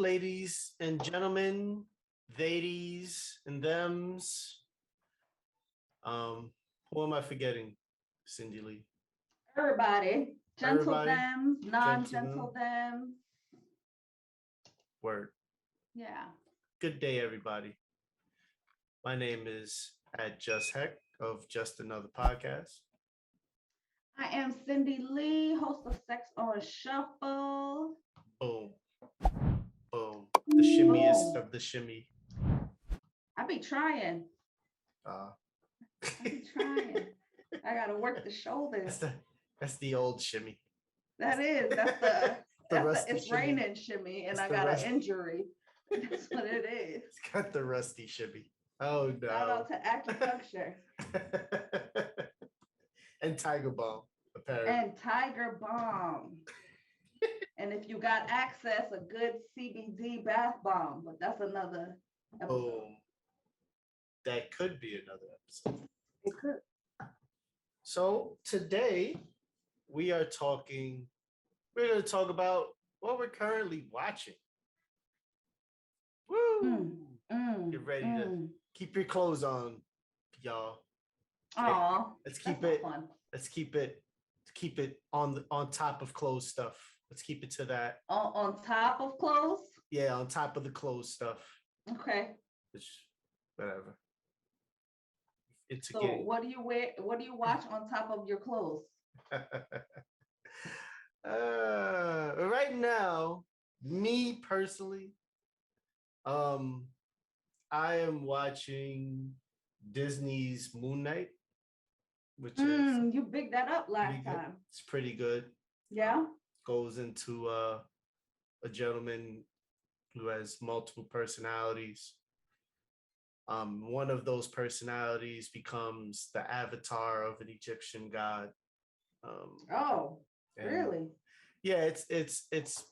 ladies and gentlemen, theys and thems. Who am I forgetting? Cindy Lee. Everybody. Gentle Everybody. them, non-gentle Gentle them. Word. Yeah. Good day, everybody. My name is at Just.Hek of Just Another Podcast. I am Cindy Lee, host of Sex on Shuffle. Boom. Boom. The shimmiest Boom. of the shimmy. I be trying. Uh, I be trying. I gotta work the shoulders. that's the old shimmy. That's the rusty it's shimmy. raining shimmy and It's I the got rust- an injury. That's what it is. It's got the rusty shimmy. Oh no. Shout out to acupuncture. And Tiger Balm, apparently. And Tiger Balm. And if you got access, a good CBD bath bomb, but that's another episode. Boom. That could be another episode. It could. So today we're going to talk about what we're currently watching. Woo! Get ready to keep your clothes on, y'all. Aw, Let's keep it on top of clothes stuff. Let's keep it to that. On top of clothes? Yeah, on top of the clothes stuff. Okay. Which, whatever. So what do you wear? What do you watch on top of your clothes? Right now, me personally, I am watching Disney's Moon Knight, which is you bigged that up last time. It's pretty good. Yeah. Goes into a gentleman who has multiple personalities. One of those personalities becomes the avatar of an Egyptian god. Really? Yeah, it's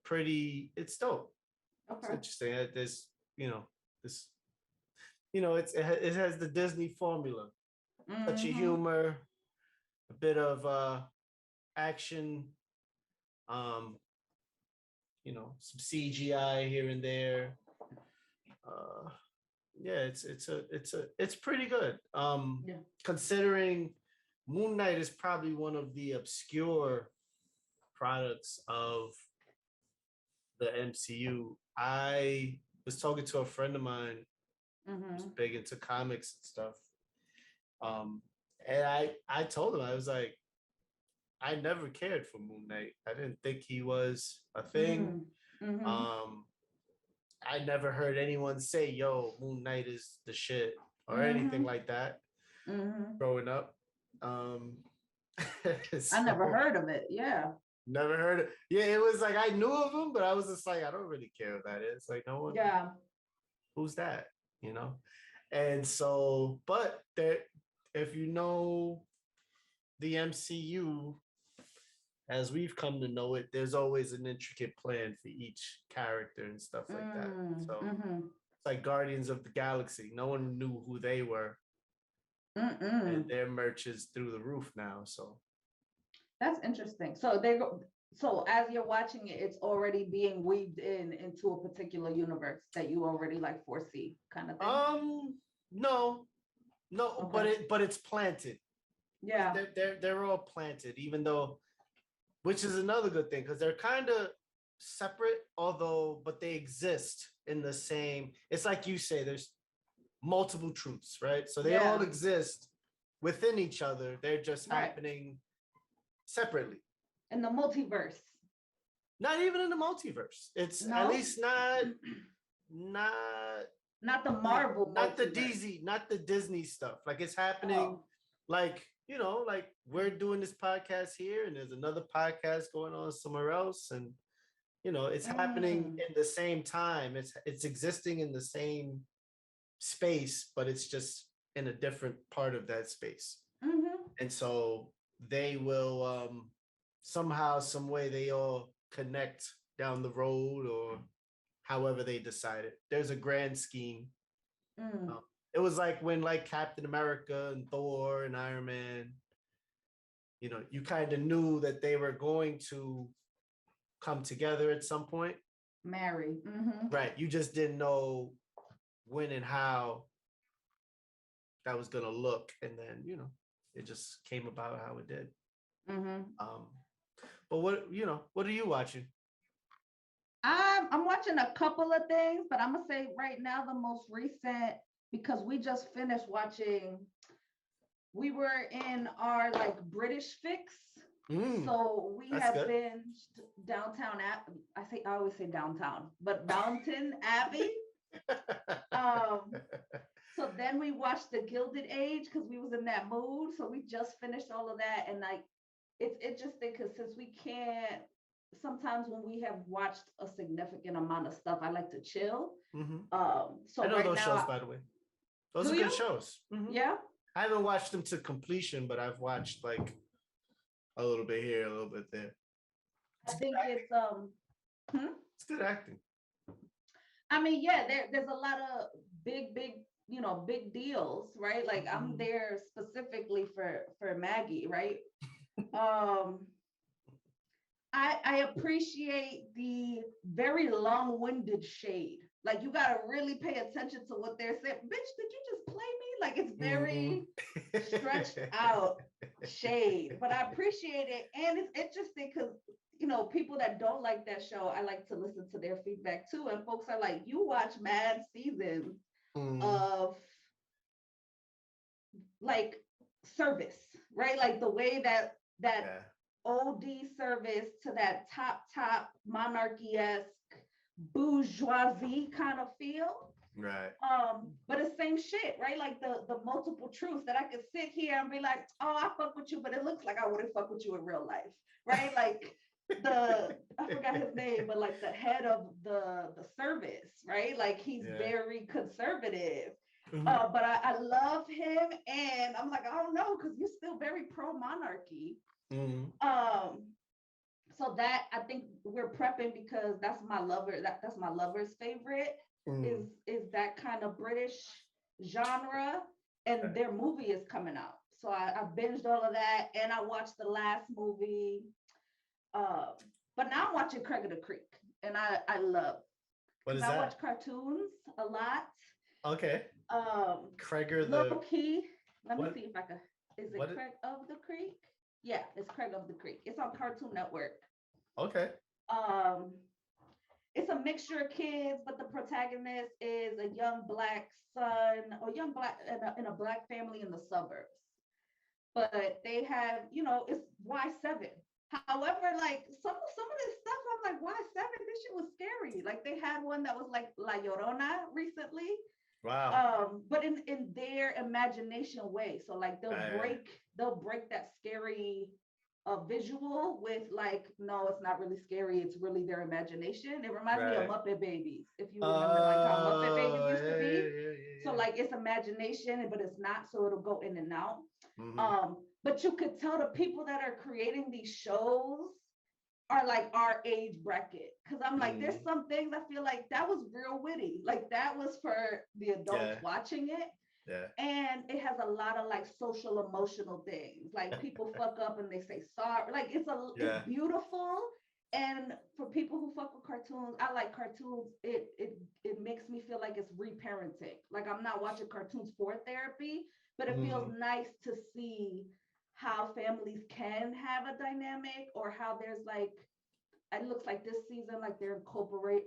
pretty. It's dope. Okay. It's interesting. There's it has the Disney formula, touch of humor, a bit of action, some CGI here and there. Yeah, it's pretty good. Considering Moon Knight is probably one of the obscure products of the MCU. I was talking to a friend of mine who's big into comics and stuff. And I told him, I was like, I never cared for Moon Knight. I didn't think he was a thing. I never heard anyone say, yo, Moon Knight is the shit or anything like that growing up. I never heard of it. Yeah. Never heard it. Yeah, it was like I knew of him, but I was just like, I don't really care what that is. Like, no one. Yeah. Who's that? And so, but there, if you know the MCU as we've come to know it, there's always an intricate plan for each character and stuff like that. So it's like Guardians of the Galaxy. No one knew who they were. And their merch is through the roof now. So that's interesting. So as you're watching it, it's already being weaved into a particular universe that you already like foresee, kind of thing. No, okay. but it's planted. Yeah, they're all planted, even though, which is another good thing because they're kind of separate, but they exist in the same. It's like you say, there's multiple truths, right? So they all exist within each other. They're just happening separately. In the multiverse. Not even in the multiverse. It's at least not the Marvel, not the Disney stuff. Like it's happening, like we're doing this podcast here, and there's another podcast going on somewhere else, and it's happening in the same time. It's existing in the same space, but it's just in a different part of that space. And so they will somehow, some way, they all connect down the road, or however they decide it. There's a grand scheme. It was like when Captain America and Thor and Iron Man, you kind of knew that they were going to come together at some point. marry. Mm-hmm. Right. You just didn't know when and how that was gonna look, and then it just came about how it did. Mm-hmm. But what are you watching? I'm watching a couple of things, but I'm gonna say right now the most recent, because we just finished watching. We were in our like British fix, so we have binged Downtown Abbey. I always say downtown, but Downton Abbey. So then we watched The Gilded Age because we was in that mood. So we just finished all of that, and like it's interesting because since we can't, sometimes when we have watched a significant amount of stuff, I like to chill. So I know right those now, shows, by the way. Those are good shows. Yeah. I haven't watched them to completion, but I've watched like a little bit here, a little bit there. I think it's It's good acting. I mean, yeah, there's a lot of big, big deals, right? Like I'm there specifically for Maggie, right? I appreciate the very long-winded shade. Like you gotta really pay attention to what they're saying. Bitch, did you just play me? Like it's very stretched out shade, but I appreciate it. And it's interesting because people that don't like that show, I like to listen to their feedback too. And folks are like, you watch mad seasons of like service, right? Like the way that OD service to that top monarchy-esque bourgeoisie kind of feel. Right. But the same shit, right? Like the multiple truths that I could sit here and be like, oh, I fuck with you, but it looks like I wouldn't fuck with you in real life, right? Like I forgot his name, but like the head of the service, right? Like he's very conservative. But I love him, and I'm like, I don't know, because you're still very pro-monarchy. So that I think we're prepping because that's my lover. That's my lover's favorite is that kind of British genre, and their movie is coming out. So I binged all of that, and I watched the last movie. But now I'm watching Craig of the Creek, and I love. What is that? I watch cartoons a lot. Okay. Craig low key. Let me see if I can. Is it Craig of the Creek? Yeah, it's Craig of the Creek. It's on Cartoon Network. Okay. It's a mixture of kids, but the protagonist is a young black son or young black in a black family in the suburbs. But they have, it's Y7. However, like some of this stuff, I'm like, Y7, this shit was scary. Like they had one that was like La Llorona recently. Wow. But in their imagination way. So like they'll break that scary visual with like, no, it's not really scary. It's really their imagination. It reminds me of Muppet Babies. If you remember like how Muppet Babies used to be. So like it's imagination, but it's not. So it'll go in and out. But you could tell the people that are creating these shows are like our age bracket. Cause I'm like, there's some things I feel like that was real witty. Like that was for the adults watching it. Yeah. And it has a lot of like social emotional things. Like people fuck up and they say sorry. Like it's beautiful. And for people who fuck with cartoons, I like cartoons. It makes me feel like it's reparenting. Like I'm not watching cartoons for therapy, but it feels nice to see how families can have a dynamic, or how there's like, it looks like this season, like they're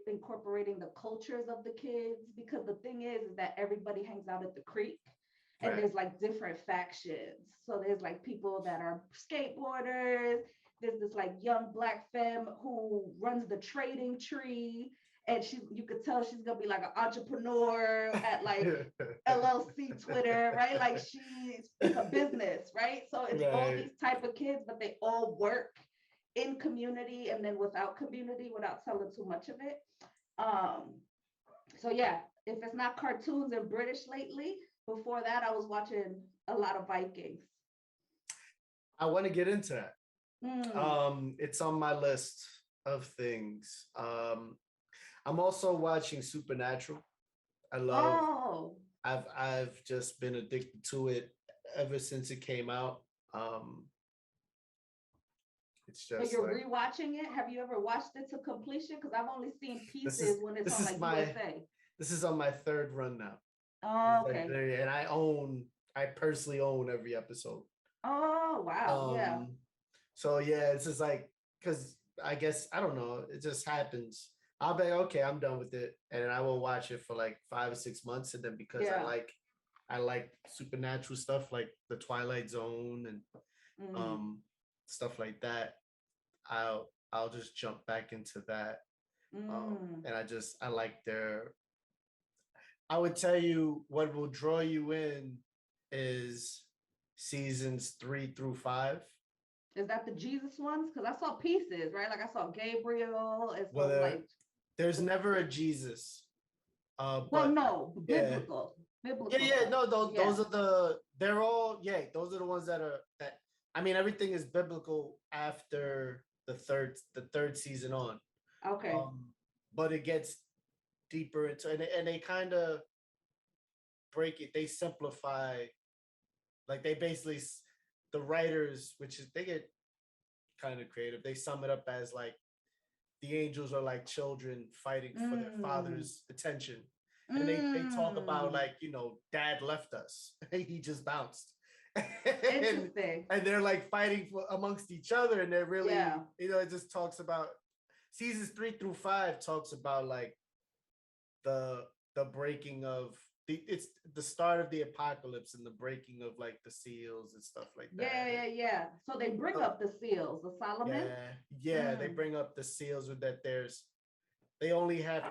incorporating the cultures of the kids, because the thing is that everybody hangs out at the creek, and there's like different factions. So there's like people that are skateboarders. There's this like young black femme who runs the trading tree, and you could tell she's gonna be like an entrepreneur at like LLC Twitter, right? Like it's a business, right? So it's all these type of kids, but they all work in community and then without community, without telling too much of it. So yeah, if it's not cartoons and British lately, before that I was watching a lot of Vikings. I want to get into that. It's on my list of things. I'm also watching Supernatural. I love. I've just been addicted to it ever since it came out. It's But just you're like rewatching it. Have you ever watched it to completion? Because I've only seen this is pieces when it's this on is like my USA. this is on my third run now. Oh, Like, okay. and I personally own every episode. Oh, wow. Yeah. So yeah, it's just like because I guess I don't know, it just happens. I'll be like, okay, I'm done with it, and then I will watch it for like 5 or 6 months, and then because Yeah. I like supernatural stuff like the Twilight Zone and Mm. um stuff like that. I'll just jump back into that. Mm. And I like their. I would tell you what will draw you in is seasons 3 through 5. Is that the Jesus ones? Because I saw pieces, right? Like I saw Gabriel and Well, so like there's never a Jesus. well, But no, yeah, biblical yeah. stuff. No, those Yeah. are they're all those are the ones that. I mean, everything is biblical after the third season on. Okay. Um, but it gets deeper into and they kind of break it. They simplify, like they basically the writers, which is they get kind of creative. They sum it up as like the angels are like children fighting for their Mm. father's attention. And they talk about Mm. like, dad left us. He just bounced. and Interesting. and they're like fighting for amongst each other. And they're really, Yeah. it just talks about seasons 3 through 5 talks about like the the breaking of it's the start of the apocalypse and the breaking of like the seals and stuff like Yeah, that. yeah, yeah. So they bring So, up the seals, the Solomon. yeah, they Mm. bring up the seals with that. They only have,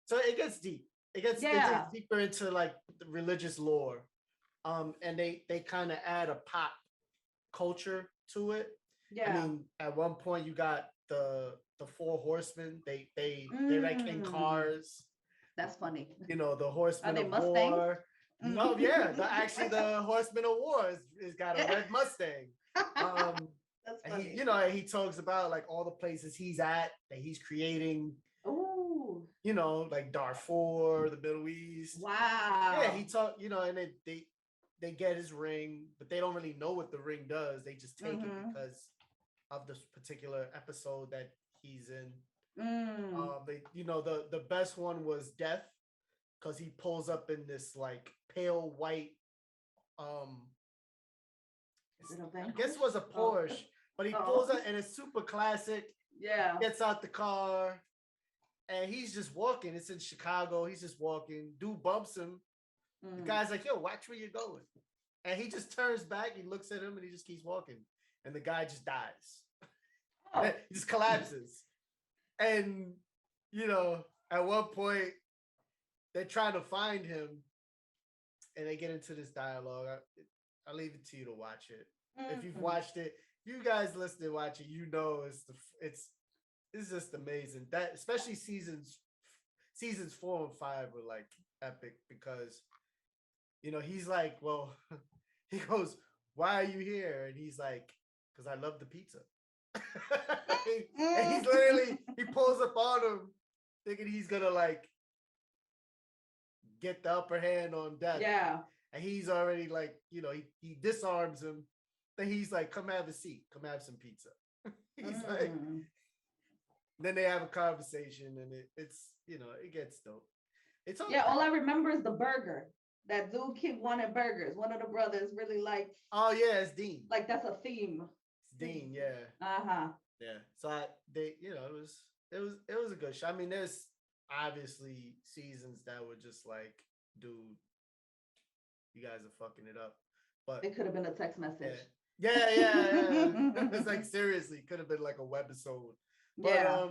so it gets deep. It Yeah. gets deeper into like the religious lore. And they kind of add a pop culture to it. I Yeah. mean, at one point you got the four horsemen. They're like in Mm. cars. That's funny. The Are horsemen they of Mustangs? war. Mm. No, yeah, actually the horsemen of war is got a red Mustang. That's And funny. he talks about like all the places he's at that he's creating. Ooh. Like Darfur, the Middle East. Yeah, he Wow. talked. And they get his ring, but they don't really know what the ring does. They just take it Mm-hmm. because of this particular episode that he's in. Mm. The best one was Death, because he pulls up in this like pale white, um Is it a I guess it vanquish? was a Oh. Porsche, but he Oh. pulls up and it's super classic. Yeah. Gets out the car and he's just walking. It's in Chicago. He's just walking. Dude bumps him. The guy's like, "Yo, watch where you're going." And he just turns back. He looks at him and he just keeps walking. And the guy just dies. Oh. He just collapses. And, at one point, they're trying to find him and they get into this dialogue. I'll leave it to you to watch it. If you've watched it, if you guys listen to watch it, it's just amazing. That especially seasons 4 and 5 were like epic because he's like, well, he goes, "Why are you here?" And he's like, "Because I love the pizza." And he's literally he pulls up on him thinking he's gonna like get the upper hand on Death. Yeah. And he's already like, he disarms him. Then he's like, "Come have a seat. Come have some pizza." He's like, then they have a conversation and it's it gets dope. It's Yeah, all I remember is the burger. That dude keep wanting burgers. One of the brothers really likes. Oh yeah, it's Dean. Like that's a theme. It's Dean, yeah. Uh-huh. Yeah. So it was a good show. I mean, there's obviously seasons that were just like, dude, you guys are fucking it up. But it could have been a text message. Yeah. It's like seriously, could have been like a webisode. But yeah.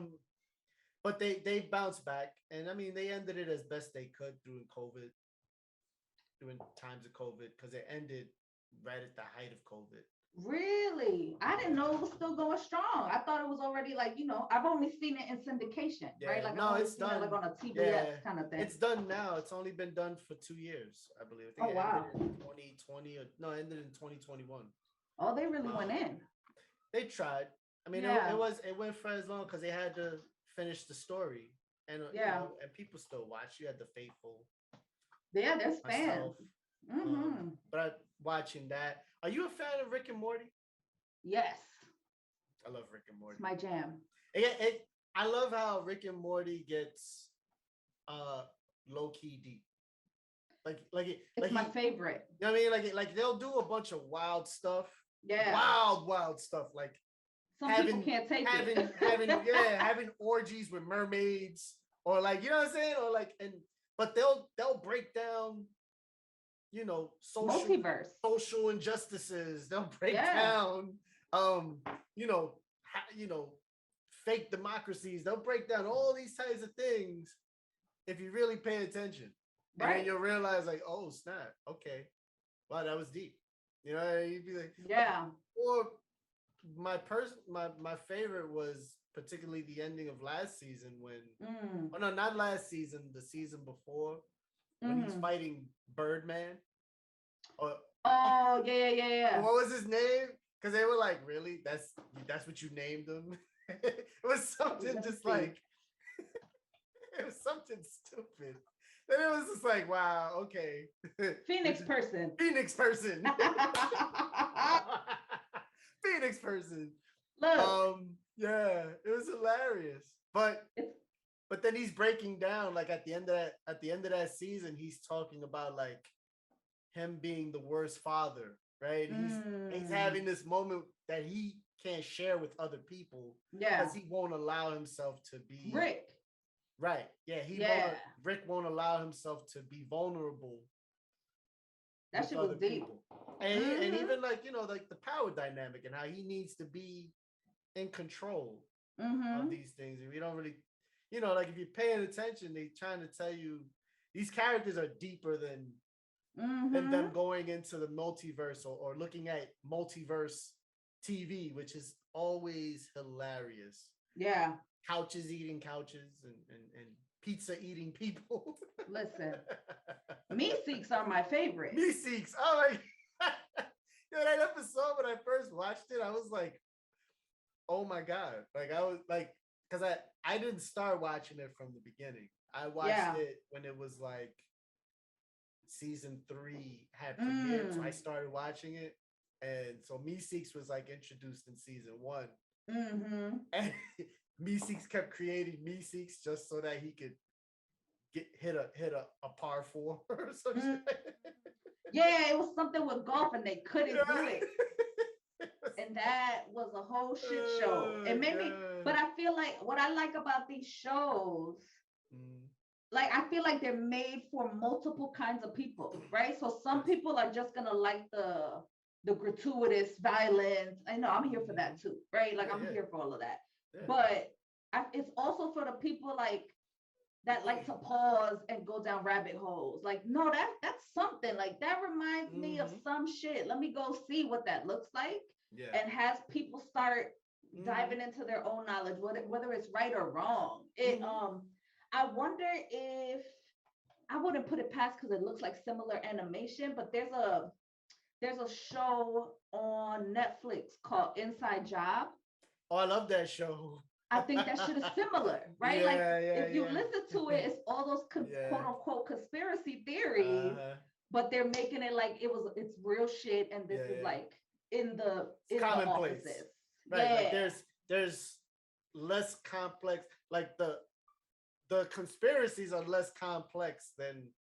But they bounced back, and I mean they ended it as best they could during times of COVID, because it ended right at the height of COVID. Really? I didn't know it was still going strong. I thought it was already like, I've only seen it in syndication, right? Like no, it's done. Like on a TBS kind of thing. It's done now. It's only been done for 2 years, I believe. I think it ended in 2020 ended in 2021. Oh, they really went in. They tried. I mean, it went for as long because they had to finish the story, and and people still watch. You had the faithful. Yeah, there's fans. But watching that, are you a fan of Rick and Morty? Yes. I love Rick and Morty. It's my jam. I love how Rick and Morty gets low key deep. It's my favorite. You know what I mean? Like they'll do a bunch of wild stuff. Yeah. Wild stuff. Like some people can't take it. having orgies with mermaids, or like, you know what I'm saying? Or like, but they'll break down, you know, social injustices. They'll break down you know, fake democracies. They'll break down all these types of things if you really pay attention. And then you'll realize, like, oh snap, okay, wow, that was deep. You know, you'd be like, yeah. Or my favorite was particularly the ending of last season when, oh no, not last season, the season before, when he's fighting Birdman. Oh yeah. What was his name? Because they were like, really? That's what you named him? It was something just like, it was something stupid. And it was just like, wow, okay. Phoenix person. Phoenix person. Look. Yeah, it was hilarious. But then he's breaking down, like at the end of that season, he's talking about like him being the worst father, right? He's having this moment that he can't share with other people. Yeah. Because he won't allow himself to be Rick. Right. Yeah. Rick won't allow himself to be vulnerable. That shit was deep. And even like, you know, like the power dynamic and how he needs to be in control of these things. And we don't really, you know, like if you're paying attention, they're trying to tell you these characters are deeper than them going into the multiverse or looking at multiverse TV, which is always hilarious. Yeah. Couches eating couches and pizza eating people. Listen, Meeseeks are my favorite. Meeseeks. Oh my God. You know, that episode when I first watched it, I was like, oh my God. Like I was like, because I didn't start watching it from the beginning. I watched it when it was like season 3 had premiered. So I started watching it. And so Meeseeks was like introduced in season 1. And Meeseeks kept creating Meeseeks just so that he could hit a par 4 or something. Yeah, it was something with golf and they couldn't do it. And that was a whole shit show. It made me, but I feel like what I like about these shows, like I feel like they're made for multiple kinds of people, right? So some people are just gonna like the gratuitous violence. I know I'm here for that too, right? Like I'm here for all of that. Yeah. But it's also for the people like that like to pause and go down rabbit holes. Like, no, that's something like that reminds me of some shit. Let me go see what that looks like. Yeah. And has people start diving into their own knowledge, whether it's right or wrong. It I wonder if I wouldn't put it past because it looks like similar animation, but there's a show on Netflix called Inside Job. Oh, I love that show. I think that shit is similar, right? If you listen to it, it's all those quote unquote conspiracy theories, but they're making it like it's real shit, and this is like in the commonplace. Offices. Right. Like there's less complex, like the conspiracies are less complex than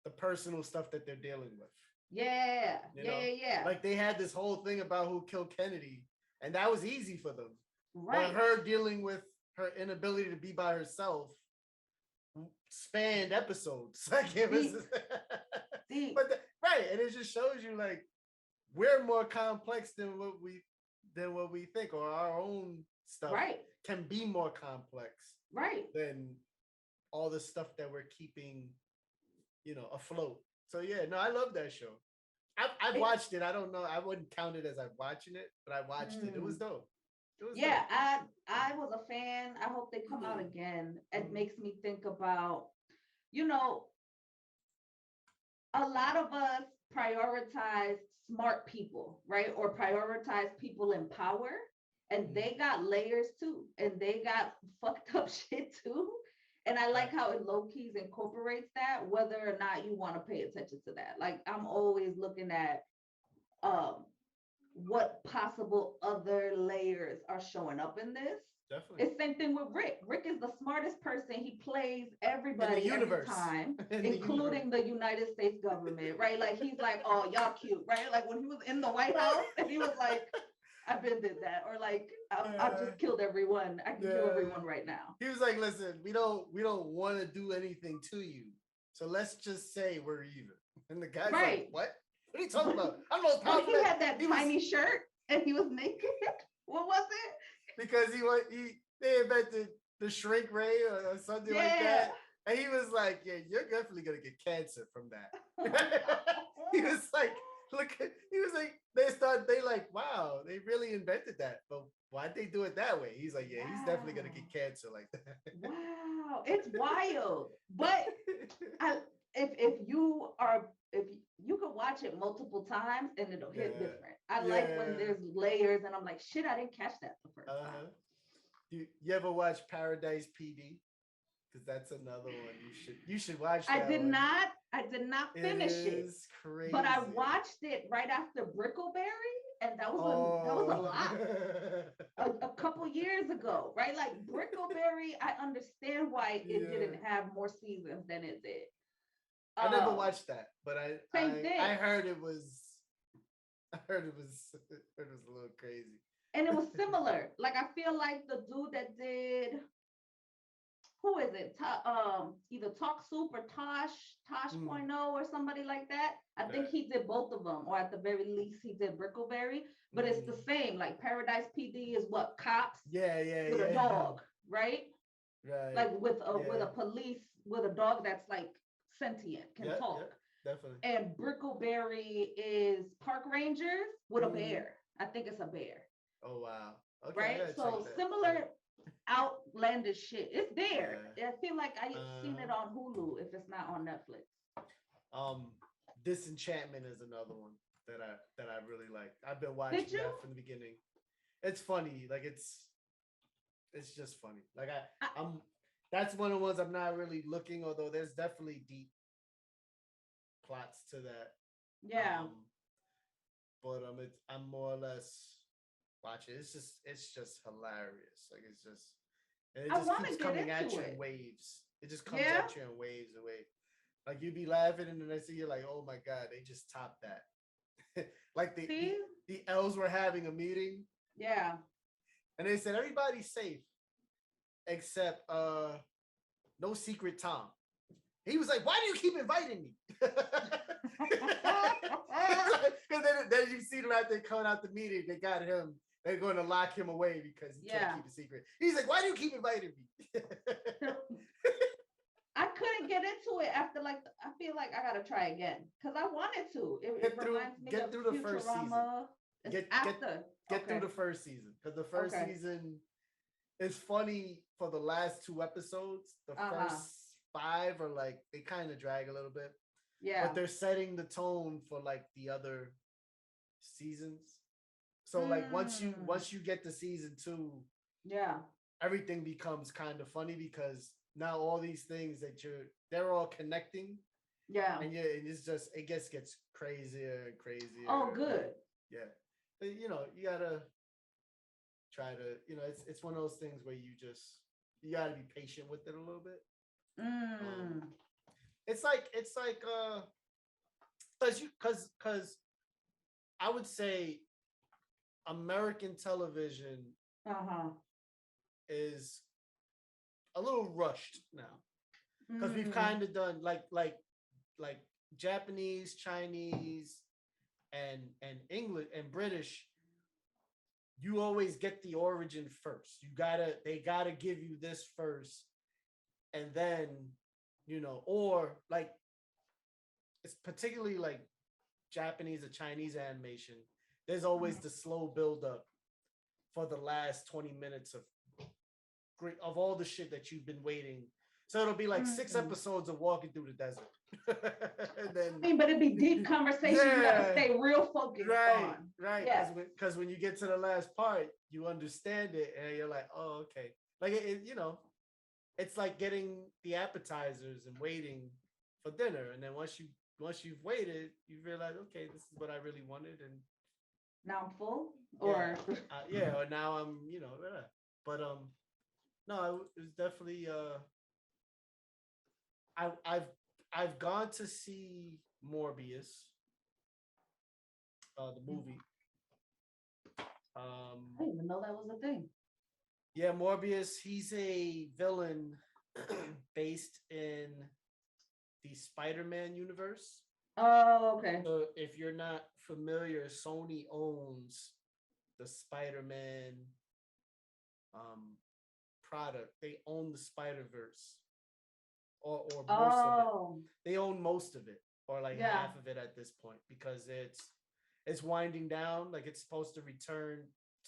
the personal stuff that they're dealing with. Yeah. You know? Like they had this whole thing about who killed Kennedy, and that was easy for them. Right. But her dealing with her inability to be by herself spanned episodes. Like it was deep. But right, and it just shows you like we're more complex than what we think, or our own stuff can be more complex than all the stuff that we're keeping, you know, afloat. So yeah, no, I love that show. I've watched it. I don't know. I wouldn't count it as I'm watching it, but I watched it. It was dope. Yeah, I was a fan. I hope they come out again. It makes me think about, you know, a lot of us prioritize smart people, right? Or prioritize people in power. And they got layers too. And they got fucked up shit too. And I like how it low-keys incorporates that, whether or not you want to pay attention to that. Like I'm always looking at what possible other layers are showing up in this. Definitely. It's same thing with Rick. Rick is the smartest person. He plays everybody every time, including the United States government, right? Like he's like, oh, y'all cute, right? Like when he was in the White House and he was like, I've been did that, or like I've just killed everyone. I can kill everyone right now. He was like, listen, we don't want to do anything to you, so let's just say we're even. And the guy's like, what? What are you talking about? I don't know. But he had that tiny shirt and he was naked. What was it? Because they invented the shrink ray or something like that. And he was like, yeah, you're definitely gonna get cancer from that. He was like, they like, wow, they really invented that. But why'd they do it that way? He's like, yeah, he's definitely gonna get cancer like that. Wow, it's wild. But if you could watch it multiple times and it'll hit different. I like when there's layers and I'm like, shit, I didn't catch that the first time. You ever watch Paradise PD? Because that's another one you should watch. I did not finish it. Is crazy. But I watched it right after Brickleberry, and that was a lot. A couple years ago, right? Like Brickleberry, I understand why it didn't have more seasons than it did. I never watched that, but I heard it was a little crazy. And it was similar. Like I feel like the dude that did, who is it? Either Talk Soup or Tosh Point oh or somebody like that. I think he did both of them, or at the very least he did Brickleberry. But it's the same. Like Paradise PD is what, cops? With a dog, right? Right. Like with a police with a dog that's like sentient, can talk. Definitely. And Brickleberry is park rangers with a bear. I think it's a bear. Oh wow. Okay, right. So similar outlandish shit. It's there. I feel like I've seen it on Hulu if it's not on Netflix. Disenchantment is another one that I really like. I've been watching that from the beginning. It's funny. Like it's just funny. Like I'm that's one of the ones I'm not really looking, although there's definitely deep plots to that. Yeah. But I'm more or less watching. It's just hilarious. Like it just keeps coming at you in waves. It just comes at you in waves away. Like you'd be laughing and then I see you're like, oh my God, they just topped that. Like the elves were having a meeting. Yeah. And they said everybody's safe except no Secret Tom. He was like, why do you keep inviting me? Because then you see them out there coming out the meeting, they got him, they're going to lock him away because he can't keep a secret. He's like, why do you keep inviting me? I couldn't get into it after I feel like I gotta try again because I wanted to. It reminds me of through the first season. Get through the first season because the first season is funny for the last 2 episodes. The first 5 are like they kind of drag a little bit. Yeah, but they're setting the tone for like the other seasons. So like once you get to season 2, everything becomes kind of funny because now all these things that they're all connecting. Yeah. And it gets crazier and crazier. Oh, good. Yeah. But, you gotta try to, it's one of those things where you gotta be patient with it a little bit. It's like because I would say American television is a little rushed now because we've kind of done like Japanese, Chinese, and English and British. You always get the origin first. They gotta give you this first, and then or like it's particularly like Japanese or Chinese animation. There's always the slow build up for the last 20 minutes of all the shit that you've been waiting. So it'll be like 6 episodes of walking through the desert. And then, but it'd be deep conversation. You gotta stay real focused on. Right. Because when you get to the last part, you understand it and you're like, oh, okay. Like it's like getting the appetizers and waiting for dinner. And then once you've waited, you realize, okay, this is what I really wanted. And Now I'm full, Yeah, or yeah. Or now I'm, but no, it was definitely. I, I've I've gone to see Morbius, the movie. I didn't even know that was a thing. Yeah, Morbius. He's a villain based in the Spider-Man universe. Oh, okay. So if you're not familiar, Sony owns the Spider-Man um, product. They own the Spider-Verse, or most of it. Oh, They own most of it, or like yeah. half of it at this point, because it's winding down. Like it's supposed to return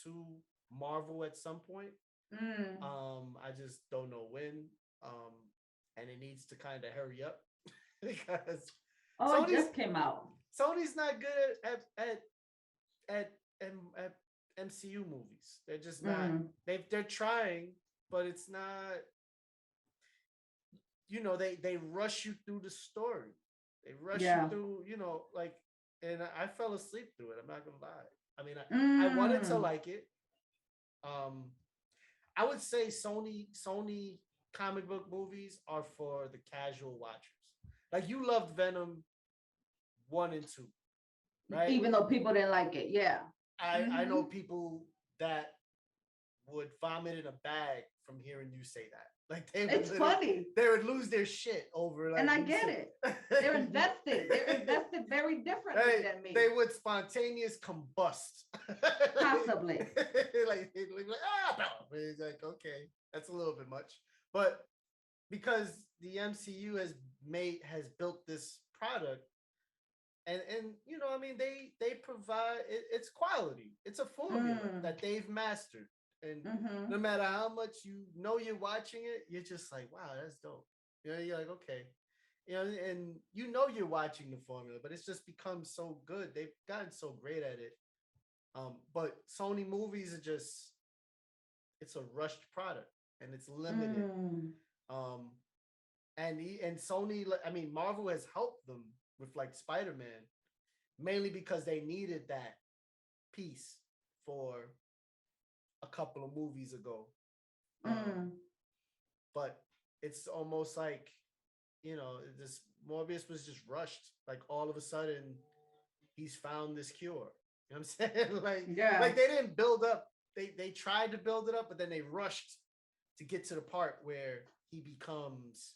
to Marvel at some point. Mm. I just don't know when. Um, and it needs to kind of hurry up because Oh, it Sony's just came out. Sony's not good at MCU movies. They're just not. Mm. They're trying, but it's not. They rush you through the story. They rush you Yeah. through. Like, and I fell asleep through it. I'm not gonna lie. I mean, I wanted to Mm. like it. Um, I would say Sony comic book movies are for the casual watchers. Like you loved Venom 1 and 2, right? Even though people didn't like it, yeah. I Mm-hmm. know people that would vomit in a bag from hearing you say that. Like It's funny, they would lose their shit over like. and I get it. They're invested. They're invested very differently than me. They would spontaneous combust. Possibly. like it's like, okay, that's a little bit much, but because the MCU has built this product, and I mean, they provide it's quality. It's a formula that they've mastered, and Mm-hmm. no matter how much you're watching it, you're just like, wow, that's dope. You're like, okay, and you're watching the formula, but it's just become so good. They've gotten so great at it. But Sony movies are just, it's a rushed product and it's limited. Mm. Um, and Sony, I mean, Marvel has helped them with like Spider-Man, mainly because they needed that piece for a couple of movies ago. Mm. But it's almost like, this Morbius was just rushed. Like all of a sudden, he's found this cure. You know what I'm saying? Yeah. Like they didn't build up. They tried to build it up, but then they rushed to get to the part where he becomes,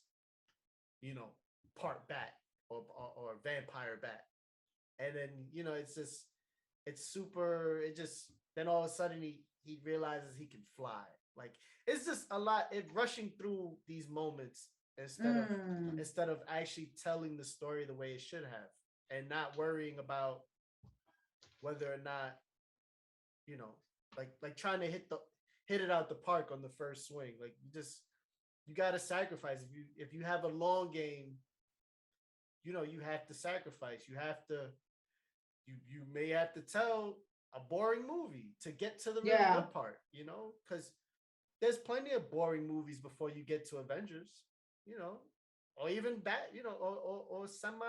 part bat or vampire bat. And then, it's super. It just, then all of a sudden he realizes he can fly. Like it's just a lot. It rushing through these moments instead of actually telling the story the way it should have, and not worrying about whether or not, you know, like trying to hit it out the park on the first swing. Like you got to sacrifice. If you have a long game, you have to sacrifice. You may have to tell a boring movie to get to the really good part, because there's plenty of boring movies before you get to Avengers, or even that, or semi,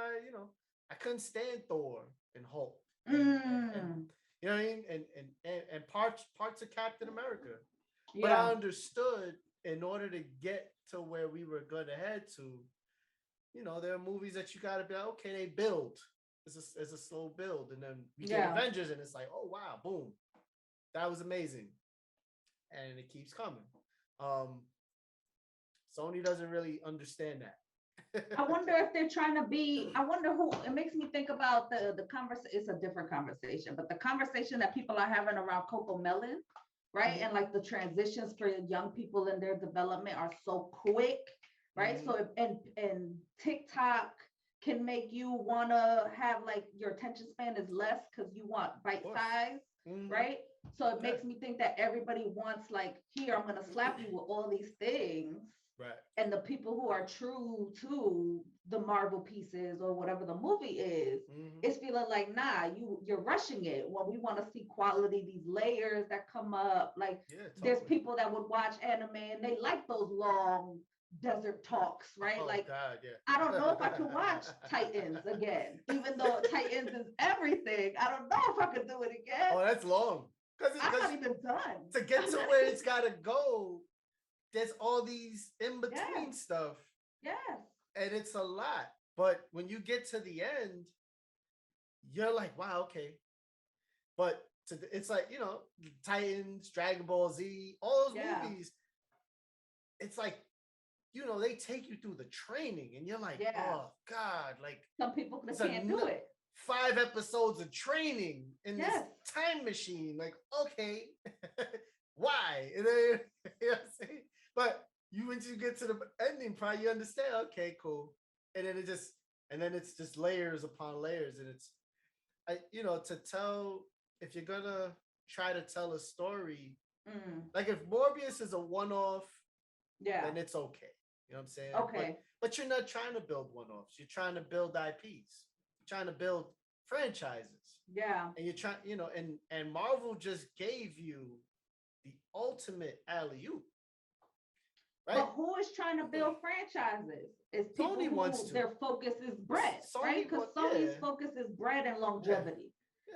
I couldn't stand Thor and Hulk, and you know what I mean, and parts of Captain America. But I understood, in order to get to where we were going to head to, there are movies that you got to be like, okay, they build. It's a slow build, and then we get Avengers, and it's like, oh wow, boom, that was amazing, and it keeps coming. Sony doesn't really understand that. I wonder if they're trying to be. I wonder who. It makes me think about the conversation. It's a different conversation, but the conversation that people are having around Coco Melon, right? Mm-hmm. And like the transitions for young people in their development are so quick, right? Mm-hmm. So and TikTok can make you want to have, like, your attention span is less because you want bite size, right? So it makes me think that everybody wants, like, here, I'm going to slap you with all these things. Right. And the people who are true to the Marvel pieces or whatever the movie is, it's feeling like, nah, you're rushing it. When we want to see quality, these layers that come up, like, totally. There's people that would watch anime and they like those long desert talks, right? Oh Like, God, yeah. I don't know if I can watch Titans again, even though Titans is everything. I don't know if I could do it again. Oh, that's long. I'm not even done. To get to where it's gotta go, there's all these in between stuff. Yes. And it's a lot. But when you get to the end, you're like, wow, okay. But it's like, you know, Titans, Dragon Ball Z, all those movies. It's like, you know, they take you through the training and you're like, oh God, like some people can't do it. 5 episodes of training in this time machine. Like, okay, why? And then, you know what I'm saying? But once you get to the ending part, you understand, okay, cool. And then it's just layers upon layers. And it's, you know, to tell, if you're gonna try to tell a story, like if Morbius is a one-off, then it's okay. You know what I'm saying? Okay. But you're not trying to build one-offs. You're trying to build IPs. You're trying to build franchises. Yeah. And you're trying, you know, and Marvel just gave you the ultimate alley-oop. Right? But who is trying to build franchises? It's people Sony wants to. Their focus is bread, right? Because Sony's focus is bread and longevity.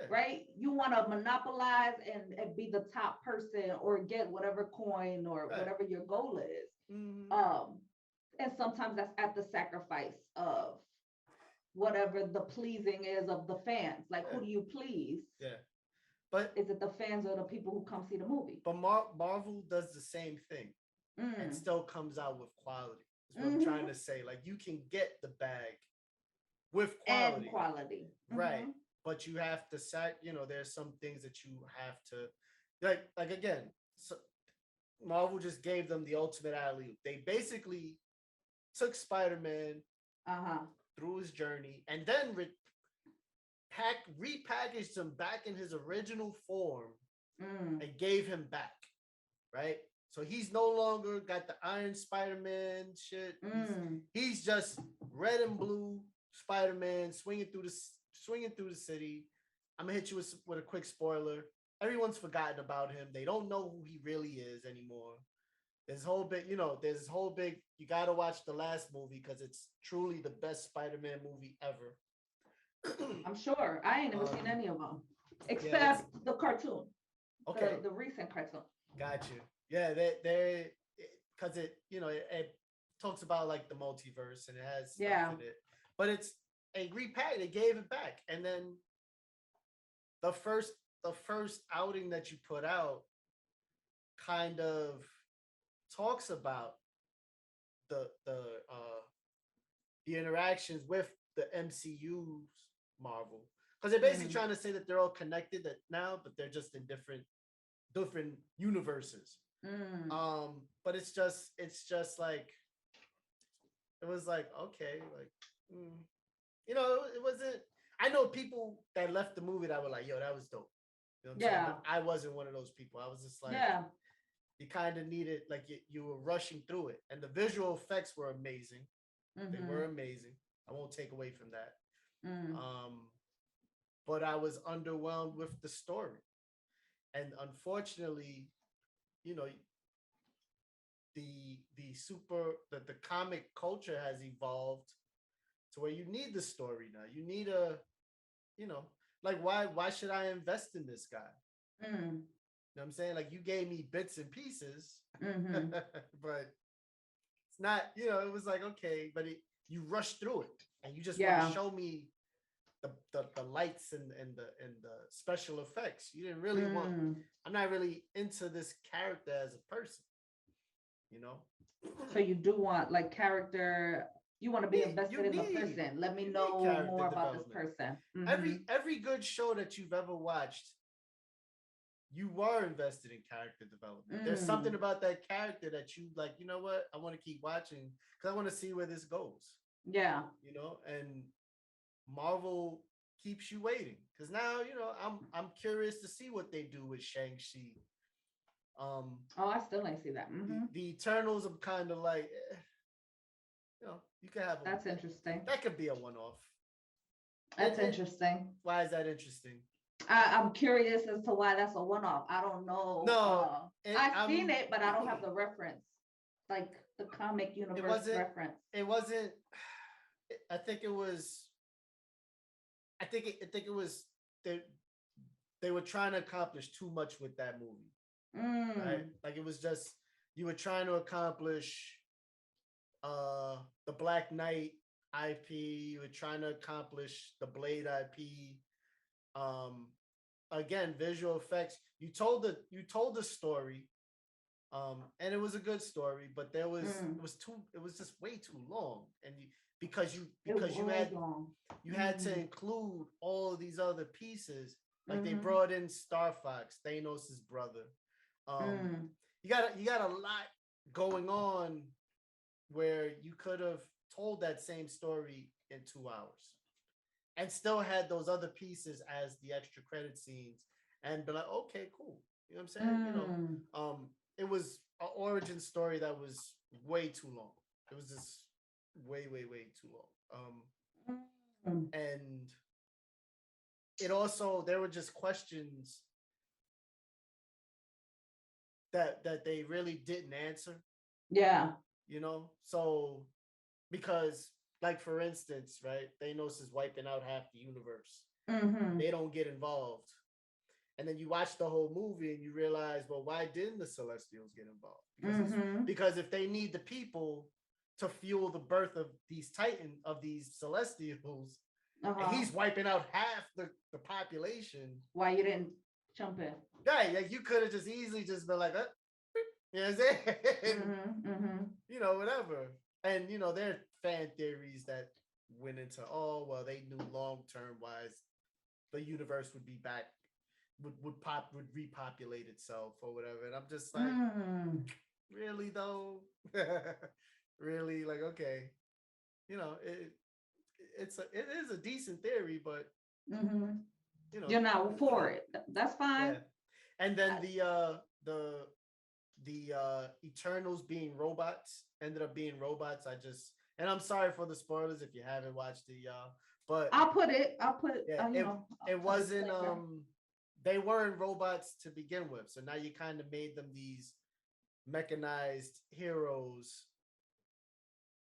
Right? You want to monopolize and be the top person or get whatever coin or whatever your goal is. And sometimes that's at the sacrifice of whatever the pleasing is of the fans. Like, who do you please? Yeah. But is it the fans or the people who come see the movie? But Marvel does the same thing and still comes out with quality. Is what I'm trying to say. Like, you can get the bag with quality. And quality. Right. But you have to you know, there's some things that you have to like again, so Marvel just gave them the ultimate alley-oop. They basically took Spider-Man through his journey and then repackaged him back in his original form and gave him back, right? So he's no longer got the Iron Spider-Man shit. He's just red and blue Spider-Man swinging through the city. I'm gonna hit you with a quick spoiler. Everyone's forgotten about him. They don't know who he really is anymore. There's this whole big, you gotta watch the last movie because it's truly the best Spider-Man movie ever. I'm sure. I ain't never seen any of them. Except the cartoon. Okay. The recent cartoon. Got you. Yeah, they because it talks about like the multiverse and it has stuff in it. But it's a repack. They gave it back, and then the first outing that you put out kind of talks about the interactions with the MCU's Marvel, because they're basically trying to say that they're all connected now, but they're just in different universes. But it's just like, it was like, okay, like you know, it wasn't. I know people that left the movie that were like, yo, that was dope. You know what I'm saying? I wasn't one of those people. I was just like, you kind of needed, like, you were rushing through it, and the visual effects were amazing. They were amazing. I won't take away from that. But I was underwhelmed with the story, and unfortunately, you know, the comic culture has evolved to where you need the story now. You need like, why should I invest in this guy? You know what I'm saying? Like, you gave me bits and pieces, but it's not, you know, it was like, okay, but you rushed through it and you just want to show me the lights and the special effects. You didn't really I'm not really into this character as a person, you know? So you do want like character, you want to be invested in the person. Let me know more about this person. Every good show that you've ever watched, you were invested in character development. There's something about that character that you like, you know what? I want to keep watching because I want to see where this goes. Yeah. You know, and Marvel keeps you waiting because now, you know, I'm curious to see what they do with Shang-Chi. I still ain't see that. The Eternals, I'm kind of like, you know, you can have that's interesting. That could be a one-off. That's interesting. Why is that interesting? I'm curious as to why that's a one-off. I don't know. No, I've seen it, but I don't have the reference, like the comic universe it wasn't, reference? it wasn't, I think it was, I think it was, they, they were trying to accomplish too much with that movie, right? Like it was just, you were trying to accomplish the Black Knight IP, you were trying to accomplish the Blade IP. Um, again, visual effects. You told the story, and it was a good story, but it was just way too long, and you had to include all of these other pieces. Like they brought in Star Fox, Thanos' brother. You got a lot going on where you could have told that same story in 2 hours and still had those other pieces as the extra credit scenes and be like, okay, cool. You know what I'm saying? You know, it was an origin story that was way too long. It was just way too long. And it also, there were just questions that they really didn't answer. Yeah. You know, so because, like, for instance, right, Thanos is wiping out half the universe. They don't get involved. And then you watch the whole movie and you realize, well, why didn't the Celestials get involved? Because if they need the people to fuel the birth of these these Celestials, and he's wiping out half the population. Why you didn't jump in? Right, like you could have just easily just been like, you know what I'm saying? You know, whatever. And, you know, there are fan theories that went into, oh, well, they knew long-term wise the universe would be back, would repopulate itself or whatever. And I'm just like, really though? Really? Like, okay. You know, it is a decent theory, but you know, you're not for it. That's fine. Yeah. And then the Eternals being robots ended up being robots. And I'm sorry for the spoilers if you haven't watched it, y'all. But I'll put it. Yeah, it wasn't. They weren't robots to begin with, so now you kind of made them these mechanized heroes,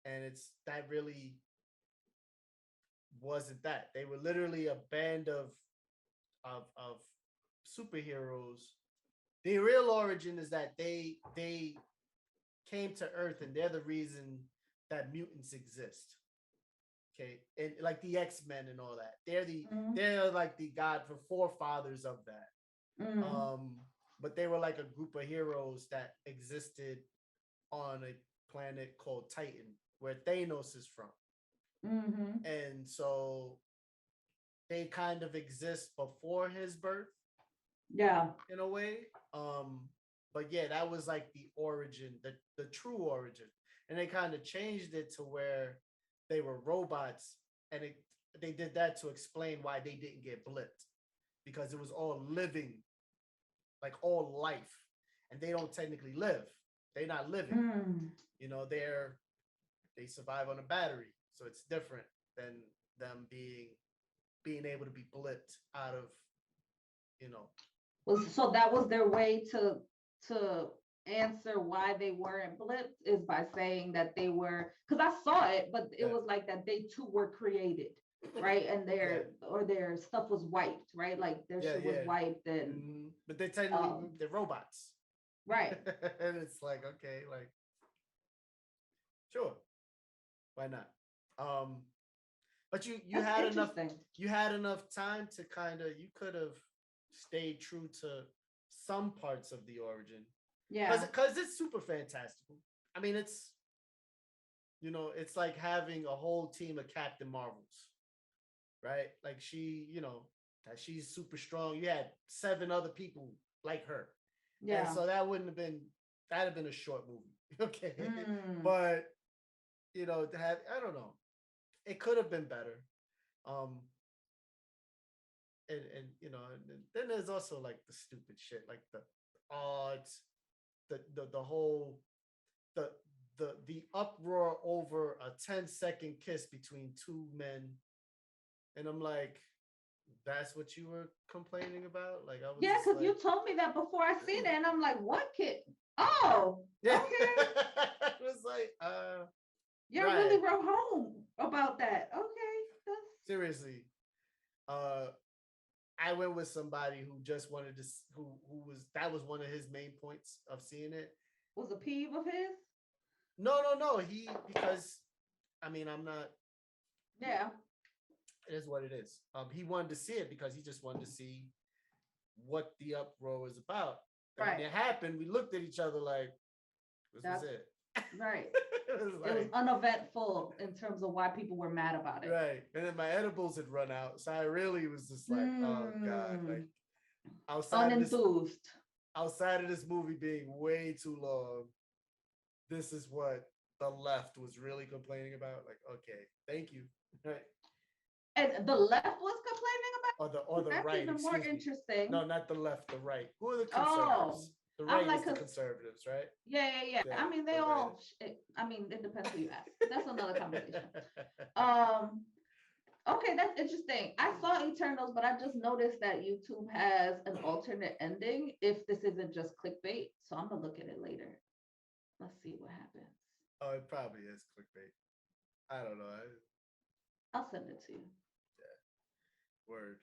and that really wasn't that. They were literally a band of superheroes. The real origin is that they came to Earth and they're the reason that mutants exist. Okay, and like the X-Men and all that, they're like the forefathers of that. But they were like a group of heroes that existed on a planet called Titan, where Thanos is from. And so they kind of exist before his birth. Yeah. In a way. But yeah, that was like the origin, the true origin. And they kind of changed it to where they were robots, and they did that to explain why they didn't get blipped, because it was all living, like all life, and they don't technically live. They're not living. You know, they survive on a battery, so it's different than them being able to be blipped out of, you know. So that was their way to answer why they weren't blipped, is by saying that they were, because I saw it, but it was like that they too were created, right? And their stuff was wiped, right? Like their shit was wiped, and but they technically they're robots, right? And it's like, okay, like, sure, why not? But you had enough time to kind of, you could have stayed true to some parts of the origin. Yeah, because it's super fantastical. I mean, it's, you know, it's like having a whole team of Captain Marvels, right? Like she, you know, that she's super strong. You had 7 other people like her. Yeah. And so that'd have been a short movie. Okay. But, you know, I don't know. It could have been better. And you know, and then there's also like the stupid shit, like the odds, the whole the uproar over a 10-second kiss between 2 men. And I'm like, That's what you were complaining about? Like I was Yeah, just because like, you told me that before I seen it, and I'm like, what kid? Oh, yeah. okay. It was like, Y'all right. really wrote home about that. Okay, that's Seriously. Uh I went with somebody who just wanted to who was that was one of his main points of seeing it. was a peeve of his. No. He because I mean I'm not Yeah, it is what it is. He wanted to see it because he just wanted to see what the uproar was about. And when right. it happened, we looked at each other like, this was That's it. right. It was It was like, uneventful in terms of why people were mad about it. right. And then my edibles had run out. So I really was just like, oh God. Like outside of this Unenthused. outside of this movie being way too long, this is what the left was really complaining about. Like, okay, thank you. Right. And the left was complaining Or about it? the That's right, even more excuse me. interesting. No, not the left, the right. Who are the Oh, conservatives? The I'm right like, is the cause conservatives, right? yeah. Yeah, I mean, they the right. all. I mean, it depends who you ask. That's another conversation. Um. Okay, that's interesting. I saw Eternals, but I just noticed that YouTube has an alternate ending if this isn't just clickbait. So I'm gonna look at it later. Let's see what happens. Oh, it probably is clickbait. I don't know. I'll send it to you. Word.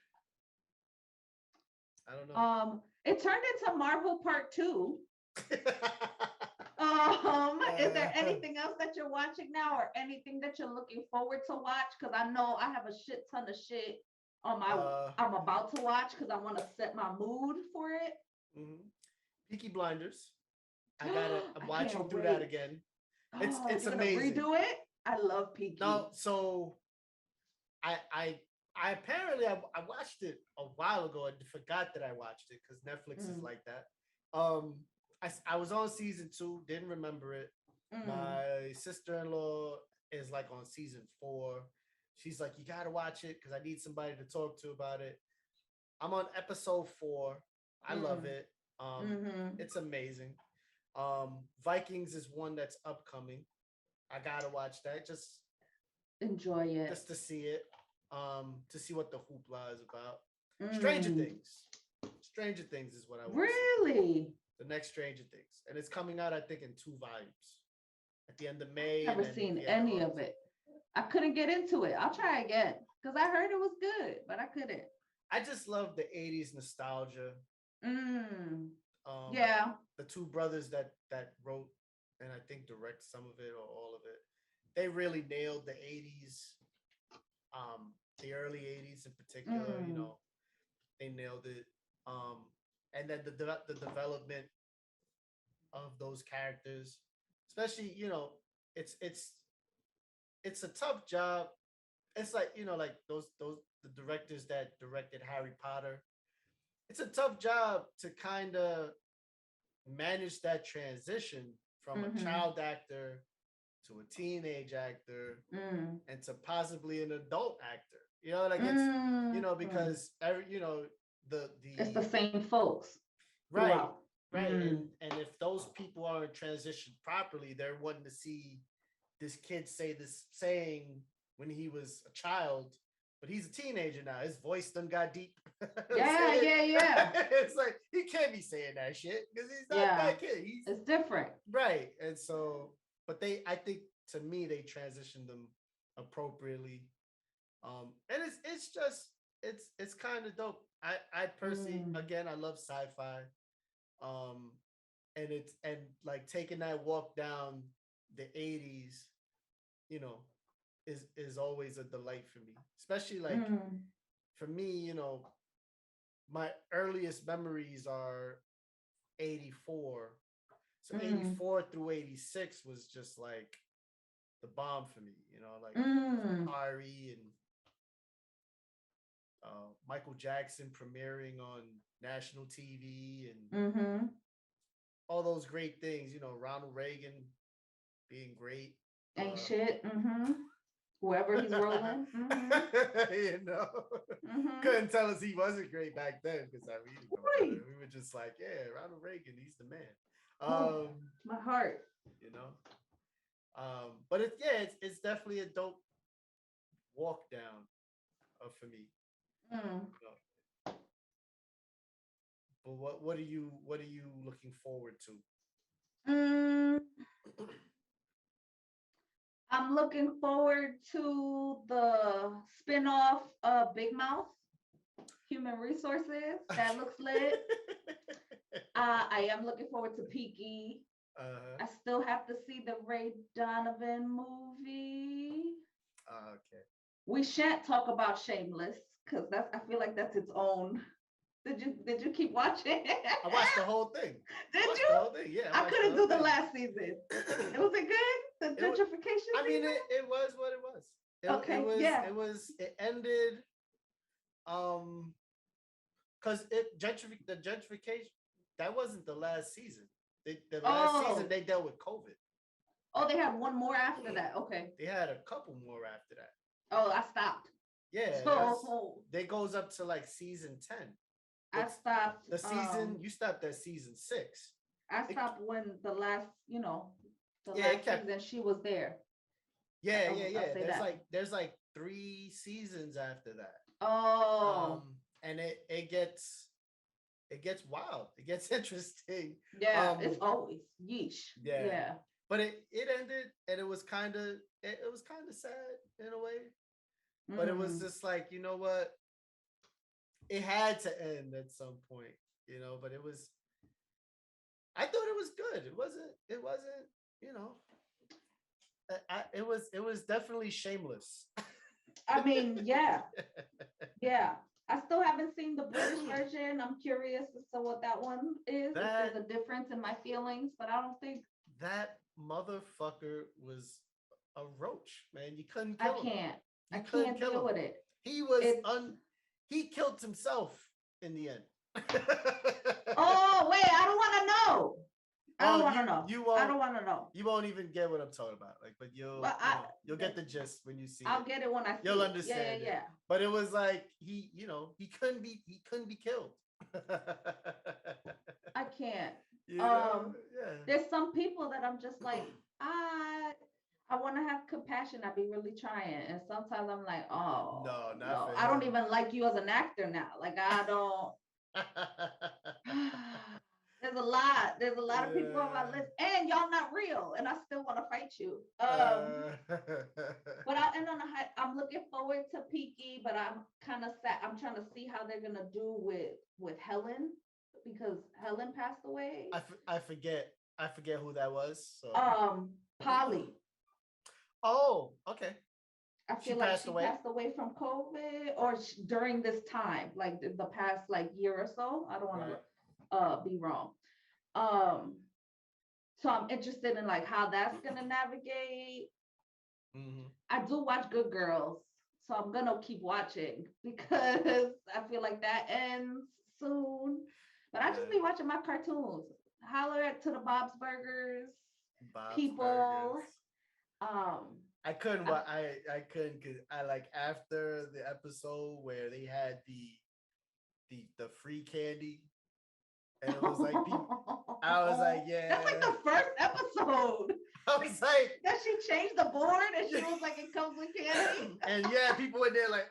I don't know. It turned into Marvel Part 2. Is there anything else that you're watching now or anything that you're looking forward to watch? Because I know I have a shit ton of shit on my I'm about to watch because I want to set my mood for it. Peaky Blinders. I'm watching through wait. that again. It's you're amazing. Gonna redo it? I love Peaky. No, so I apparently I watched it a while ago and forgot that I watched it because Netflix is like that. I was on season 2, didn't remember it. My sister-in-law is like on season 4. She's like, you gotta watch it because I need somebody to talk to about it. I'm on episode 4. I love it. It's amazing. Vikings is one that's upcoming. I gotta watch that. Just enjoy it. Just to see it. To see what the hoopla is about. Stranger Things. Stranger Things is what I want. Really? The next Stranger Things. And it's coming out, I think, in 2 volumes. At the end of May. I've never seen any of it. I couldn't get into it. I'll try again. Because I heard it was good, but I couldn't. I just love the 80s nostalgia. Yeah. The 2 brothers that wrote and I think direct some of it or all of it. They really nailed the 80s. The early 80s in particular, you know, they nailed it. And then the development of those characters, especially, you know, it's a tough job. It's like, you know, like the directors that directed Harry Potter. It's a tough job to kind of manage that transition from a child actor to a teenage actor and to possibly an adult actor. You know, like it's you know, because you know it's the same folks. Right. Throughout. Right. And if those people aren't transitioned properly, they're wanting to see this kid say this saying when he was a child, but he's a teenager now. His voice done got deep. Yeah. It's like he can't be saying that shit because he's not that kid. It's different. Right. And so, but I think to me, they transitioned them appropriately. And it's kind of dope. I personally, again, I love sci-fi. And like taking that walk down the 80s, you know, is always a delight for me. Especially like for me, you know, my earliest memories are 84. So 84 through 86 was just like the bomb for me, you know, like Ari and Michael Jackson premiering on national TV and all those great things, you know, Ronald Reagan being great. Ain't shit. Whoever he's rolling. You know, couldn't tell us he wasn't great back then because I mean, we were just like, yeah, Ronald Reagan, he's the man. My heart. You know, but it's definitely a dope walk down for me. Mm. You know, but what are you looking forward to? Mm. I'm looking forward to the spin-off of Big Mouth, Human Resources. That looks lit. I am looking forward to Peaky. I still have to see the Ray Donovan movie. Okay. We shan't talk about Shameless because I feel like that's its own. Did you keep watching? I watched the whole thing. Did you? The whole thing. Yeah. I couldn't do the last season. Was it good? The gentrification. I mean, it was what it was. It ended. Because the gentrification, that wasn't the last season. The last season they dealt with COVID. Oh, they had one more after that. Okay. They had a couple more after that. Oh, I stopped. Yeah. They goes up to like season 10. I stopped. The season, you stopped at season 6. I stopped when the last, last season she was there. Yeah. There's like 3 seasons after that. Oh. And it gets wild. It gets interesting. Yeah, it's always yeesh. Yeah. But it ended, and it was kind of sad in a way. But it was just like, you know what? It had to end at some point, but I thought it was good. It wasn't, it was definitely shameless. I mean, yeah. Yeah. I still haven't seen the British version. I'm curious as to what that one is. If there's a difference in my feelings, but I don't think that motherfucker was a roach, man. You couldn't kill him. I can't deal with it. He was he killed himself in the end. Oh, wait, I don't want to know. I don't want to know. I don't want to know. You won't even get what I'm talking about. But you'll get the gist when you see I'll get it when I see You'll understand. Yeah. But it was like he couldn't be killed. I can't. There's some people that I'm just like, I want to have compassion. I be really trying. And sometimes I'm like, oh, no, I don't even like you as an actor now. Like, I don't. There's a lot of people on my list, and y'all not real, and I still want to fight you. But I'm looking forward to Peaky, but I'm kind of sad. I'm trying to see how they're gonna do with Helen, because Helen passed away. I forget who that was. So. Polly. Oh, okay. I feel she passed away from COVID, or during this time, like the past year or so. I don't want to be wrong. So I'm interested in how that's gonna navigate. I do watch Good Girls, so I'm gonna keep watching because I feel like that ends soon. But I just be watching my cartoons. Holler at to the Bob's Burgers. People. I couldn't. I couldn't because I after the episode where they had the free candy, and it was people, I was like, yeah. That's like the first episode. I was like, that she changed the board and she was like, it comes with candy. And yeah, people were there like,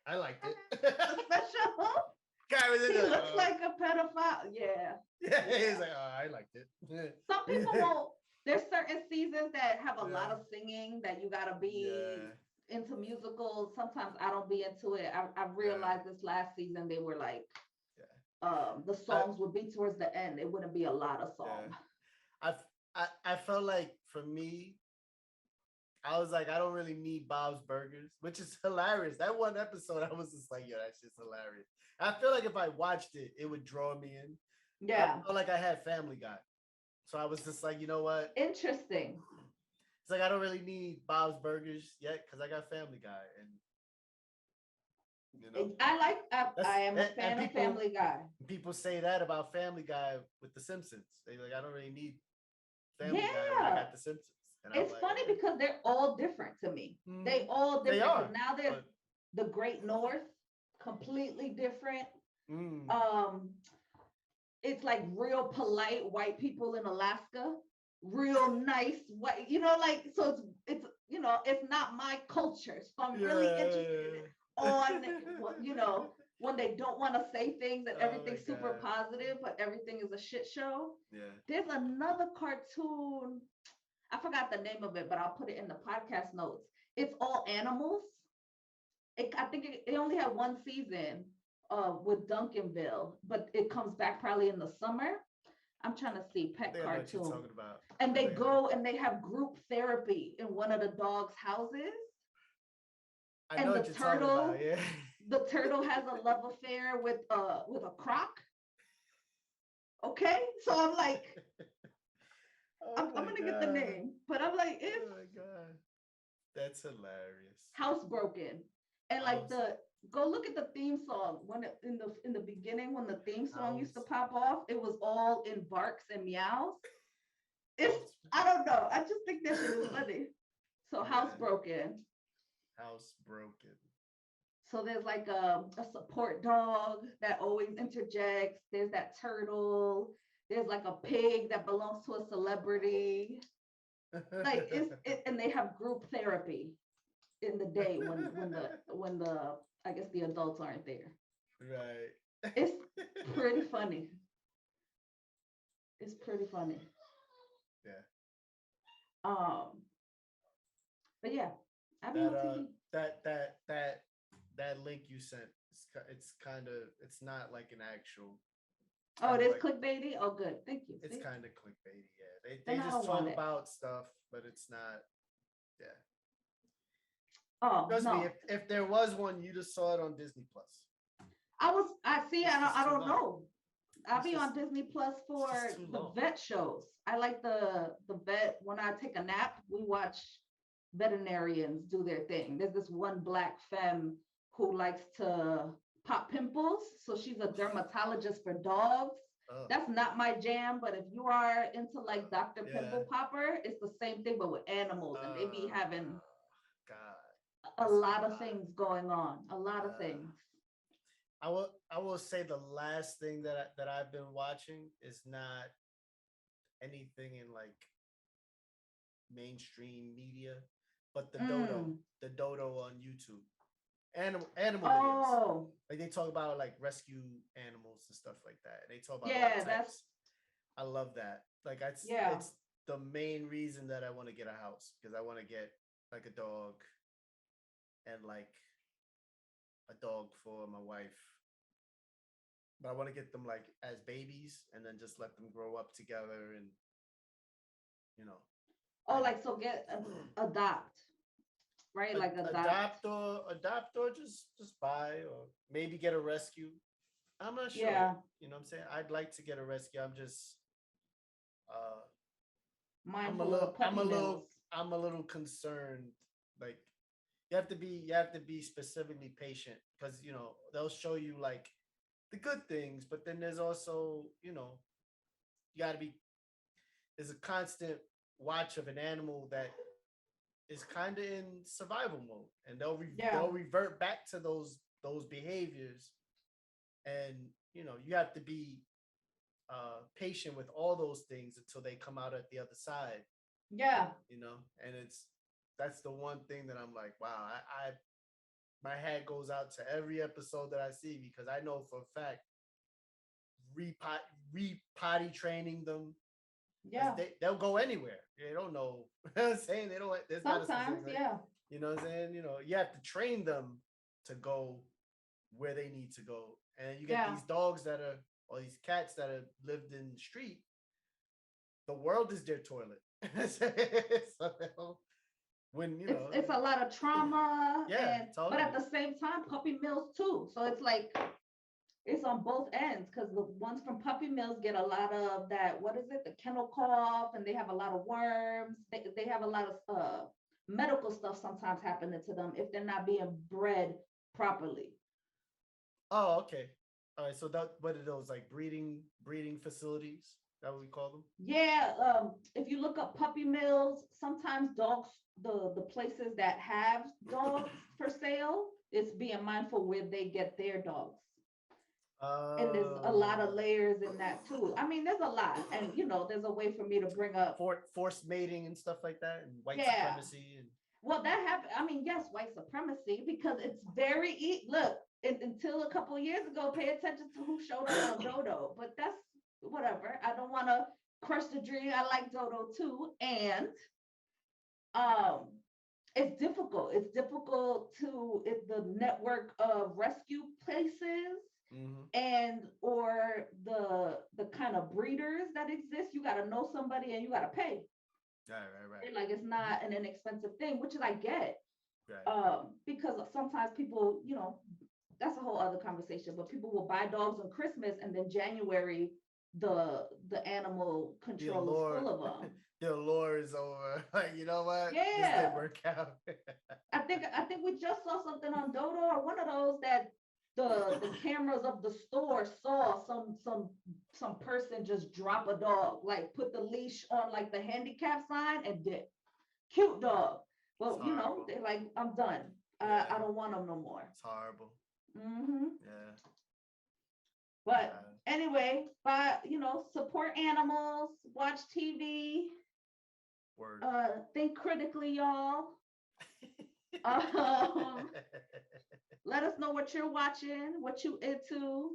I liked it. Special. Guy was in he looks like a pedophile. Yeah. Yeah, he's like, I liked it. Some people won't. There's certain seasons that have a lot of singing that you gotta be into musicals. Sometimes I don't be into it. I realized this last season they were like, the songs would be towards the end. It wouldn't be a lot of songs. I felt like for me, I was like, I don't really need Bob's Burgers, which is hilarious. That one episode, I was just like, yo, that's just hilarious. I feel like if I watched it, it would draw me in. Yeah. I felt like I had Family Guy. So I was just like, you know what? Interesting. It's like, I don't really need Bob's Burgers yet because I got Family Guy. And, I am a fan of Family Guy. People say that about Family Guy with The Simpsons. They're like, I don't really need Family Guy when I got The Simpsons. And it's funny because they're all different to me. They all different. They are. Now they're the Great North, completely different. It's like real polite white people in Alaska, real nice white, so it's it's not my culture. So I'm really interested in on, when they don't want to say things and Oh my everything's super God. positive, but everything is a shit show. Yeah. There's another cartoon. I forgot the name of it, but I'll put it in the podcast notes. It's all animals. I think it only had one season with Duncanville, but it comes back probably in the summer. I'm trying to see I pet think I know what you're cartoon. talking about. And they go and they have group therapy in one of the dogs' houses. I And know the what you're talking about. Yeah. the turtle has a love affair with a croc. Okay, so I'm like, Oh I'm my gonna get the God. name, but I'm like, if Oh my God. That's hilarious. Housebroken, and like House, go look at the theme song when in the beginning when the theme song used to house, pop off, it was all in barks and meows. It's house. I don't know. I just think that shit is funny. So Yeah. Housebroken. Housebroken. So there's like a support dog that always interjects. There's that turtle. There's like a pig that belongs to a celebrity. Like and they have group therapy in the day when the I guess the adults aren't there. Right. It's pretty funny. It's pretty funny. Yeah. Um, but yeah, I be That on TV. that link you sent. It's kind of, it's not like an actual. Oh, it Kind of is like, clickbaity. Oh, good. Thank you. it's See? kind of clickbaity. Yeah. They Then I just don't want talk it. about stuff, but it's not. Yeah. Oh Trust me, no. if there was one, you just saw it on Disney Plus. I see. It's I just too don't long. know. I'll It's be just on Disney Plus for just too the long. vet shows. I like the vet. When I take a nap, we watch veterinarians do their thing. There's this one black femme who likes to pop pimples, so she's a dermatologist for dogs. Oh, That's not my jam, but if you are into like Dr. yeah. Pimple Popper, it's the same thing but with animals, and they be having God, a that's a lot of lot. things going on, a lot of things. I will say the last thing that I've been watching is not anything in like mainstream media, but Mm. the dodo on YouTube. Animal videos. Oh, Like they talk about like rescue animals and stuff like that. They talk about all yeah, that's types. I love that. Like yeah. it's the main reason that I want to get a house, because I want to get like a dog, and like a dog for my wife. But I want to get them like as babies and then just let them grow up together, and you know, Oh, and like so get adopt, right? Like adopt. adopt or just buy, or maybe get a rescue. I'm not sure. Yeah, You know what I'm saying? I'd like to get a rescue. I'm just uh mindful of puppy mills. I'm a little concerned. Like you have to be specifically patient, because they'll show you like the good things, but then there's also, you got to be there's a constant watch of an animal that is kind of in survival mode, and Yeah, they'll revert back to those behaviors, and you have to be patient with all those things until they come out at the other side. yeah, And that's the one thing that I'm like, wow, I my hat goes out to every episode that I see, because I know for a fact re-potty training them, yeah. they'll go anywhere. They don't know. I'm saying they don't. There's not a Sometimes, specific. yeah, You know what I'm saying? You have to train them to go where they need to go. And you get yeah. these dogs or these cats that have lived in the street. The world is their toilet. So when It's a lot of trauma, yeah, but totally. at the same time, puppy mills too. So it's like it's on both ends because the ones from puppy mills get a lot of that. What is it? The kennel cough, and they have a lot of worms. They have a lot of medical stuff sometimes happening to them if they're not being bred properly. Oh, okay. All right. So what are those, like breeding facilities? That what we call them? Yeah, if you look up puppy mills, sometimes dogs, the places that have dogs for sale, it's being mindful where they get their dogs. And there's a lot of layers in that too. I mean, there's a lot, and there's a way for me to bring up. Forced mating and stuff like that, and white Yeah, supremacy. And Well, that happened. I mean, yes, white supremacy, because it's look, until a couple of years ago, pay attention to who showed up on Dodo. But that's whatever. I don't want to crush the dream. I like Dodo too. And um it's difficult. It's difficult to the network of rescue places and or the kind of breeders that exist. You got to know somebody and you got to pay. Right. Like it's not an inexpensive thing, which is I get. Right. Because sometimes people, that's a whole other conversation. But people will buy dogs on Christmas, and then January, the animal control is full of them. The allure is over. Like, you know what? Yeah. This didn't work out. I think we just saw something on Dodo or one of those that the cameras of the store saw some person just drop a dog, like put the leash on like the handicap sign and dip. Cute dog. Well, they're like, I'm done. Yeah. I don't want them no more. It's horrible. Yeah. But anyway, support animals, watch TV. Word. Think critically, y'all. Let us know what you're watching, what you into.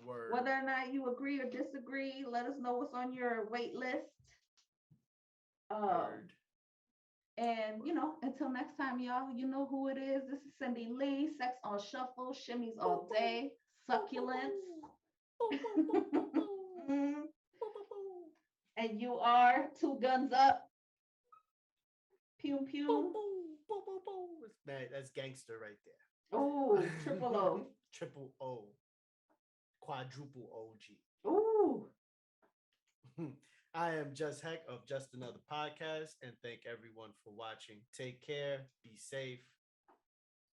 Word. Whether or not you agree or disagree. Let us know what's on your wait list. Word. And until next time, y'all, you know who it is. This is Cindy Lee, Sex on Shuffle, Shimmies all day, Succulents. And you are Two Guns Up. Pew pew. That's gangster right there. Oh, triple O. Triple O. Quadruple OG. Ooh. I am Just.Hek of Just Another Podcast, and thank everyone for watching. Take care. Be safe.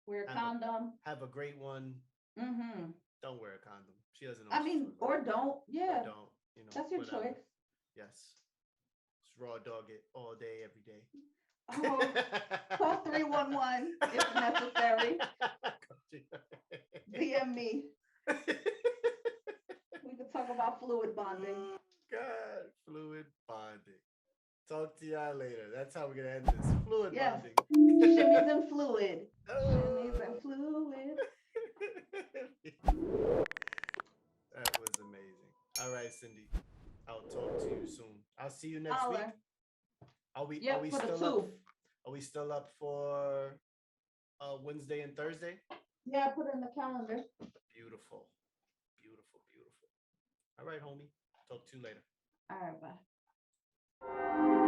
Wear a condom. Have a great one. Don't wear a condom. She doesn't know. Or don't. Yeah. Or don't. That's your choice. Yes. Just raw dog it all day, every day. Oh, call 311 if necessary. DM me. We could talk about fluid bonding. Oh, God, fluid bonding. Talk to y'all later. That's how we're gonna end this. Fluid bonding. Shimmies and fluid. Shimmies and fluid. That was amazing. All right, Cindy. I'll talk to you soon. I'll see you next week. Are we still up for Wednesday and Thursday? Yeah, put it in the calendar. Beautiful. All right, homie. Talk to you later. All right, bye.